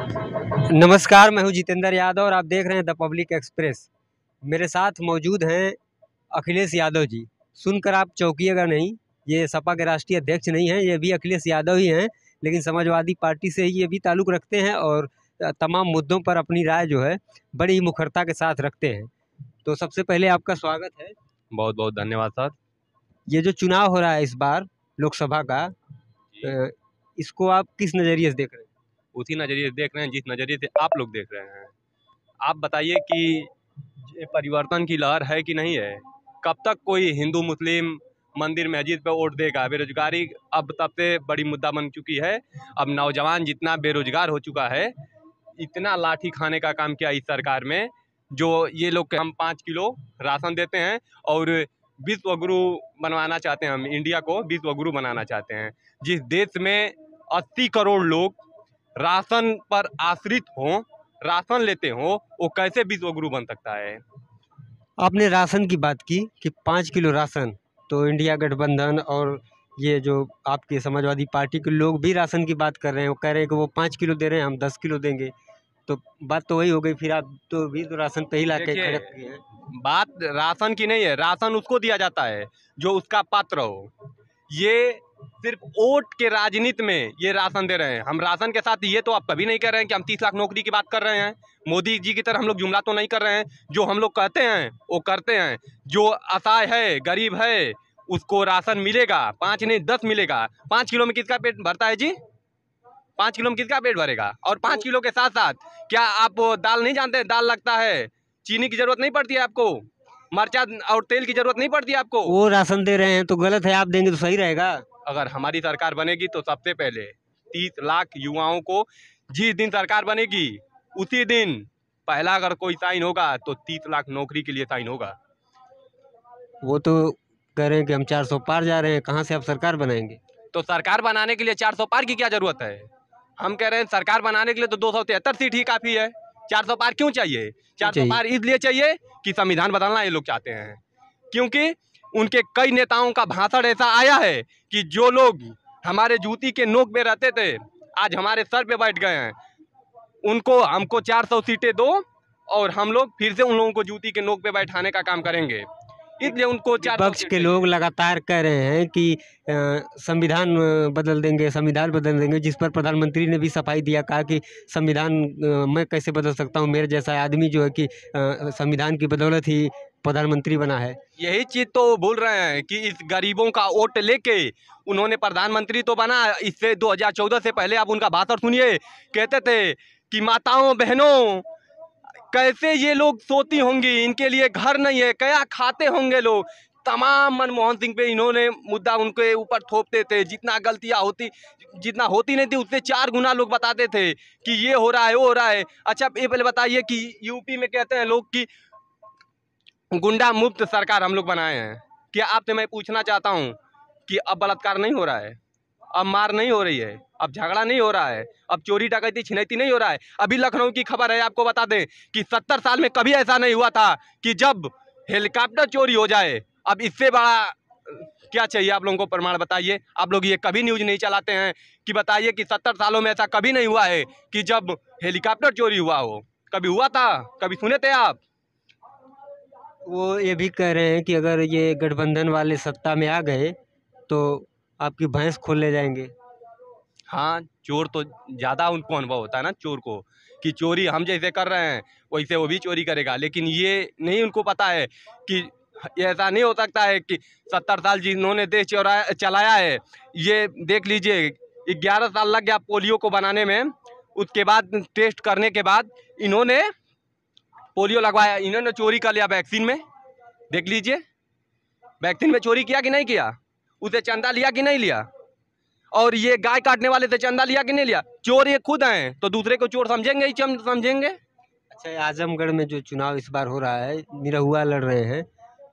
नमस्कार, मैं हूं जितेंद्र यादव और आप देख रहे हैं द पब्लिक एक्सप्रेस। मेरे साथ मौजूद हैं अखिलेश यादव जी। सुनकर आप चौंकिएगा नहीं, ये सपा के राष्ट्रीय अध्यक्ष नहीं हैं, ये भी अखिलेश यादव ही हैं, लेकिन समाजवादी पार्टी से ही ये भी ताल्लुक़ रखते हैं और तमाम मुद्दों पर अपनी राय जो है बड़ी ही मुखरता के साथ रखते हैं। तो सबसे पहले आपका स्वागत है। बहुत बहुत धन्यवाद सर। ये जो चुनाव हो रहा है इस बार लोकसभा का, इसको आप किस नज़रिए से देख रहे हैं? उसी नज़रिए से देख रहे हैं जिस नज़रिए से आप लोग देख रहे हैं। आप बताइए कि ये परिवर्तन की लहर है कि नहीं है? कब तक कोई हिंदू मुस्लिम मंदिर मस्जिद पे वोट देगा? बेरोजगारी अब सबसे बड़ी मुद्दा बन चुकी है। अब नौजवान जितना बेरोजगार हो चुका है, इतना लाठी खाने का काम किया इस सरकार में। जो ये लोग हम 5 किलो राशन देते हैं और विश्व गुरु बनवाना चाहते हैं, हम इंडिया को विश्व गुरु बनाना चाहते हैं। जिस देश में 80 करोड़ लोग राशन पर आश्रित हों, राशन लेते हों, वो कैसे विश्व गुरु बन सकता है? आपने राशन की बात की कि 5 किलो राशन, तो इंडिया गठबंधन और ये जो आपके समाजवादी पार्टी के लोग भी राशन की बात कर रहे हैं। वो कह रहे हैं कि वो 5 किलो दे रहे हैं, हम 10 किलो देंगे। तो बात तो वही हो गई, फिर आप तो भी तो राशन पे ही ला के देखिए, खड़े किए हैं। बात राशन की नहीं है, राशन उसको दिया जाता है जो उसका पात्र हो। ये सिर्फ वोट के राजनीति में ये राशन दे रहे हैं। हम राशन के साथ ये तो आप कभी नहीं कह रहे हैं कि हम 30 लाख नौकरी की बात कर रहे हैं। मोदी जी की तरह हम लोग जुमला तो नहीं कर रहे हैं। जो हम लोग कहते हैं वो करते हैं। जो असहाय है, गरीब है, उसको राशन मिलेगा, 5 नहीं 10 मिलेगा। 5 किलो में किसका पेट भरता है जी? 5 किलो में किसका पेट भरेगा? और 5 किलो के साथ साथ क्या आप दाल नहीं जानते हैं? दाल लगता है, चीनी की जरूरत नहीं पड़ती है आपको, मर्चा और तेल की जरूरत नहीं पड़ती है आपको। वो राशन दे रहे हैं तो गलत है, आप देंगे तो सही रहेगा। अगर हमारी सरकार बनेगी तो सबसे पहले 30 लाख युवाओं को, जिस दिन सरकार बनेगी उसी दिन पहला अगर कोई साइन होगा तो 30 लाख नौकरी के लिए साइन होगा। वो तो कह रहे हैं कि हम 400 पार जा रहे हैं, कहाँ से आप सरकार बनाएंगे? तो सरकार बनाने के लिए 400 पार की क्या जरूरत है? हम कह रहे हैं सरकार बनाने के लिए तो 273 सीट ही काफी है। 400 पार क्यों चाहिए? 400 पार इसलिए चाहिए कि संविधान बदलना ये लोग चाहते हैं। क्योंकि उनके कई नेताओं का भाषण ऐसा आया है कि जो लोग हमारे जूती के नोक में रहते थे, आज हमारे सर पे बैठ गए हैं। उनको हमको 400 सीटें दो और हम लोग फिर से उन लोगों को जूती के नोक पे बैठाने का काम करेंगे। इसलिए उनको 400 विपक्ष के लोग लगातार कह रहे हैं कि संविधान बदल देंगे, संविधान बदल देंगे, जिस पर प्रधानमंत्री ने भी सफाई दिया, कहा कि संविधान मैं कैसे बदल सकता हूं, मेरे जैसा आदमी जो है कि संविधान की बदौलत ही प्रधानमंत्री बना है। यही चीज़ तो बोल रहे हैं कि इस गरीबों का वोट लेके उन्होंने प्रधानमंत्री तो बना। इससे 2014 से पहले आप उनका भाषण सुनिए, कहते थे कि माताओं बहनों कैसे ये लोग सोती होंगी, इनके लिए घर नहीं है, क्या खाते होंगे लोग। तमाम मनमोहन सिंह पे इन्होंने मुद्दा उनके ऊपर थोपते थे। जितना गलतियां होती, जितना होती नहीं थी उससे 4 गुना लोग बताते थे कि ये हो रहा है, वो हो रहा है। अच्छा ये पहले बताइए कि यूपी में कहते हैं लोग कि गुंडा मुक्त सरकार हम लोग बनाए हैं। क्या आपसे मैं पूछना चाहता हूँ कि अब बलात्कार नहीं हो रहा है, अब मार नहीं हो रही है, अब झगड़ा नहीं हो रहा है, अब चोरी डकैती छिनैती नहीं हो रहा है। अभी लखनऊ की खबर है, आपको बता दें कि 70 साल में कभी ऐसा नहीं हुआ था कि जब हेलीकॉप्टर चोरी हो जाए। अब इससे बड़ा क्या चाहिए आप लोगों को प्रमाण? बताइए। आप लोग ये कभी न्यूज़ नहीं चलाते हैं कि बताइए कि 70 सालों में ऐसा कभी नहीं हुआ है कि जब हेलीकॉप्टर चोरी हुआ हो। कभी हुआ था? कभी सुने थे आप? वो ये भी कह रहे हैं कि अगर ये गठबंधन वाले सत्ता में आ गए तो आपकी भैंस खोल ले जाएंगे। हाँ, चोर तो ज़्यादा उनको अनुभव होता है ना चोर को, कि चोरी हम जैसे कर रहे हैं वैसे वो भी चोरी करेगा। लेकिन ये नहीं उनको पता है कि ऐसा नहीं हो सकता है कि 70 साल जिन्होंने देश चलाया है, ये देख लीजिए 11 साल लग गया पोलियो को बनाने में। उसके बाद टेस्ट करने के बाद इन्होंने पोलियो लगवाया, इन्होंने चोरी कर लिया वैक्सीन में। देख लीजिए वैक्सीन में चोरी किया कि नहीं किया, उसे चंदा लिया कि नहीं लिया, और ये गाय काटने वाले से चंदा लिया कि नहीं लिया। चोर ये खुद हैं तो दूसरे को चोर समझेंगे ही समझेंगे। अच्छा, आजमगढ़ में जो चुनाव इस बार हो रहा है, निरहुआ लड़ रहे हैं,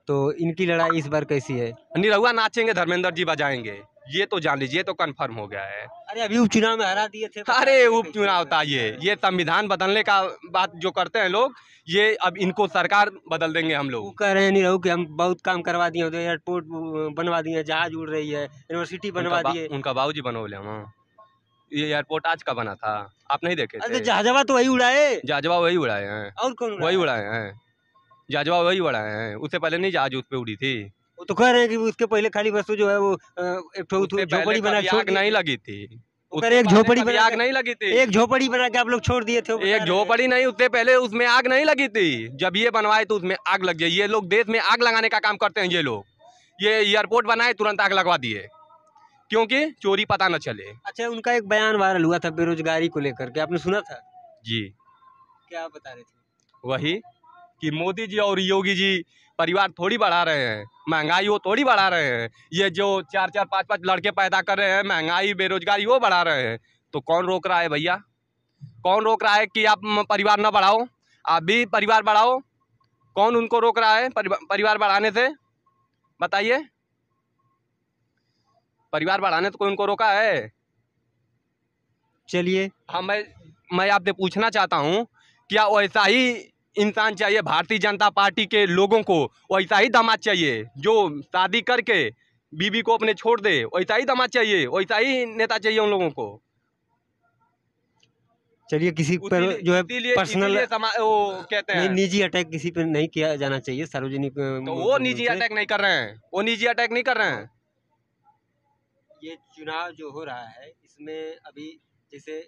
तो इनकी लड़ाई इस बार कैसी है? निरहुआ नाचेंगे, धर्मेंद्र जी बजाएंगे, ये तो जान लीजिए, तो कंफर्म हो गया है। अरे अभी उपचुनाव में हरा दिए थे। अरे उपचुनाव था ये संविधान बदलने का बात जो करते हैं लोग, ये अब इनको सरकार बदल देंगे हम वो लोग। कह रहे हैं निरहु कि हम बहुत काम करवा दिए, तो एयरपोर्ट बनवा दिए, जहाज उड़ रही है, यूनिवर्सिटी बनवा दिए। उनका बाबूजी बनोले हम। ये एयरपोर्ट आज का बना था, आप नहीं देखे अरे थे? तो जहाजवा तो वही उड़ाए, जहाजवा वही उड़ाए हैं, और कौन वही उड़ाया? उड़ाए हैं, जहाजवा वही उड़ाए हैं। उससे पहले नहीं जहाज उस पे उड़ी थी, वो तो कह रहे हैं कि उसके पहले खाली बस जो है वो एक ठो उससे पहले झोपड़ी बना कभी छोड़ आग दिए नहीं थे। लगी थी, वो कह उससे रहे एक पहले झोपड़ी कभी बना आग के, नहीं लगी थी, एक झोपड़ी बना के आप लोग छोड़ दिए थे, वो बता एक रहे हैं। झोपड़ी नहीं, उससे पहले उसमें आग नहीं लगी थी। जब ये बनवाए तो उसमें आग लग गई। ये लोग देश में आग लगाने का काम करते हैं। ये लोग ये एयरपोर्ट बनाए तुरंत आग लगवा दिए, क्योंकि चोरी पता न चले। अच्छा, उनका एक बयान वायरल हुआ था बेरोजगारी को लेकर के, आपने सुना था? जी, क्या बता रहे थे? वही कि मोदी जी और योगी जी परिवार थोड़ी बढ़ा रहे हैं, महंगाई वो थोड़ी बढ़ा रहे हैं। ये जो 4-4, 5-5 लड़के पैदा कर रहे हैं, महंगाई बेरोजगारी वो बढ़ा रहे हैं। तो कौन रोक रहा है भैया? कौन रोक रहा है कि आप परिवार न बढ़ाओ? आप भी परिवार बढ़ाओ। कौन उनको रोक रहा है परिवार बढ़ाने से? बताइए, परिवार बढ़ाने से कोई उनको रोका है? चलिए, हाँ, मैं आपसे पूछना चाहता हूँ, क्या वैसा ही इंसान चाहिए भारतीय जनता पार्टी के लोगों को? वैसा ही दामाद चाहिए जो शादी करके बीवी को अपने छोड़ दे? वैसा ही दामाद चाहिए, वैसा ही नेता चाहिए उन लोगों को? चलिए, किसी पर जो है पर्सनल वो कहते नहीं, हैं, निजी अटैक किसी पर नहीं किया जाना चाहिए सार्वजनिक तो वो निजी से। अटैक नहीं कर रहे हैं, वो निजी अटैक नहीं कर रहे हैं। ये चुनाव जो हो रहा है इसमें अभी जैसे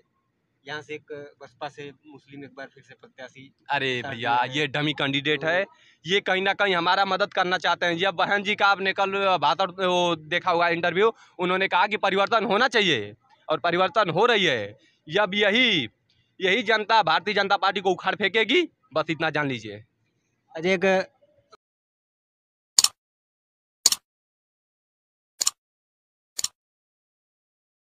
यहाँ से एक बसपा से मुस्लिम एक बार फिर से प्रत्याशी, अरे साथ भैया, में है। ये डमी कैंडिडेट तो है। ये कहीं ना कहीं हमारा मदद करना चाहते हैं। जब बहन जी का आपने कल भाषण वो देखा हुआ इंटरव्यू, उन्होंने कहा कि परिवर्तन होना चाहिए और परिवर्तन हो रही है। जब यही जनता भारतीय जनता पार्टी को उखाड़ फेंकेगी, बस इतना जान लीजिए। अजय एक